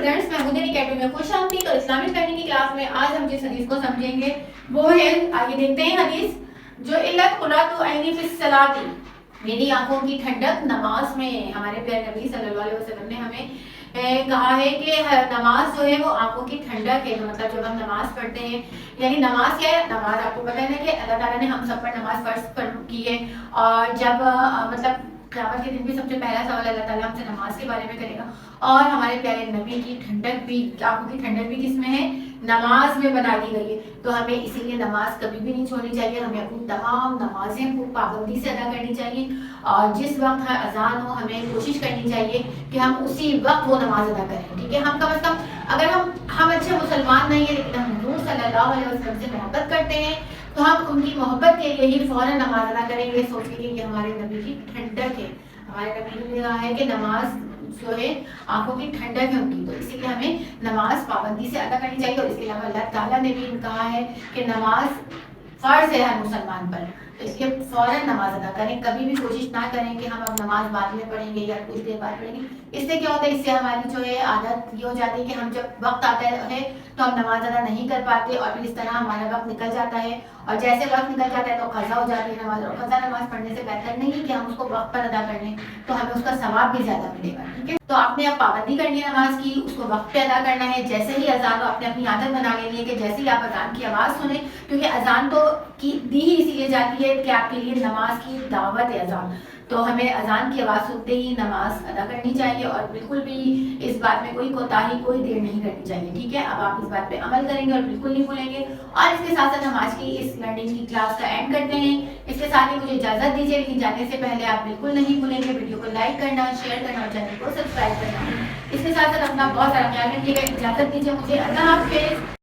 Students, मैं मुदीर academy में खुश आमदीद। तो इस्लामिक लर्निंग की क्लास में आज हम जिस हदीस को समझेंगे वो है, आगे देखते हैं हदीस, जो इल्लत कुरातु ऐनी फिस सलाती, मेरी आंखों की ठंडक नमाज में। हमारे प्यारे नबी सल्लल्लाहु अलैहि वसल्लम ने हमें कहा है कि नमाज जो है वो आंखों की ठंडक है। मतलब जब हम नमाज पढ़ते हैं, यानी नमाज क्या है, नमाज आपको पता है ना कि अल्लाह ताला ने हम सब पर नमाज फर्ज की है। और जब मतलब क़यामत के दिन भी सबसे पहला सवाल अल्लाह ताला हमसे नमाज के बारे में करेगा। और हमारे प्यारे नबी की ठंडक भी, आंखों की ठंडक भी किस में है, नमाज में बना दी गई है। तो हमें इसीलिए नमाज कभी भी नहीं छोड़नी चाहिए। हमें अपनी तमाम नमाजें पाबंदी से अदा करनी चाहिए और जिस वक्त अजान हो हमें कोशिश करनी चाहिए कि हम उसी वक्त वो नमाज अदा करें। ठीक है, हम कम से कम अगर हम अच्छे मुसलमान नहीं है लेकिन हम हुजूर सल्लल्लाहु अलैहि वसल्लम से मोहब्बत करते हैं तो हम उनकी मोहब्बत के लिए ही फौरन नमाज अदा करेंगे, सोच के कि हमारे नबी की ठंडक है। हमारे नबी ने कहा है कि नमाज जो है आंखों की ठंडक है उनकी, तो इसीलिए हमें नमाज पाबंदी से अदा करनी चाहिए। और इसके अलावा अल्लाह ताला ने भी कहा है कि नमाज फर्ज है हर मुसलमान पर, तो इसलिए फौरन नमाज अदा करें। कभी भी कोशिश ना करें कि हम अब नमाज बाद में पढ़ेंगे या कुछ देर बाद पढ़ेंगे। इससे क्या होता है, इससे हमारी जो है आदत ये हो जाती है कि हम जब वक्त आता है तो हम नमाज अदा नहीं कर पाते और फिर इस तरह हमारा वक्त निकल जाता है। और जैसे वक्त निकल जाता है तो कज़ा हो जाती है नमाज, और कज़ा नमाज पढ़ने से बेहतर नहीं है कि हम उसको वक्त पर अदा कर लें, तो हमें उसका सवाब भी ज़्यादा मिलेगा। ठीक है, तो आपने अब पाबंदी करनी है नमाज की, उसको वक्त पे अदा करना है। जैसे ही अजान हो, आपने अपनी आदत बना लेनी है कि जैसे ही आप अजान की आवाज़ सुने, क्योंकि अजान तो की दी ही इसीलिए जाती है कि आपके लिए नमाज की दावत है अजान, तो हमें अजान की आवाज़ सुनते ही नमाज अदा करनी चाहिए और बिल्कुल भी इस बात में कोई कोताही, कोई देर नहीं करनी चाहिए। ठीक है, अब आप इस बात पे अमल करेंगे और बिल्कुल नहीं भूलेंगे। और इसके साथ साथ हम आज की इस लर्निंग की क्लास का एंड करते हैं। इसके साथ ही मुझे इजाज़त दीजिए, लेकिन जाने से पहले आप बिल्कुल नहीं भूलेंगे वीडियो को लाइक करना, शेयर करना और चैनल को सब्सक्राइब करना। इसके साथ साथ अपना बहुत सारा ख्याल रखिएगा। इजाज़त दीजिए मुझे, अल्लाह हाफ़िज़।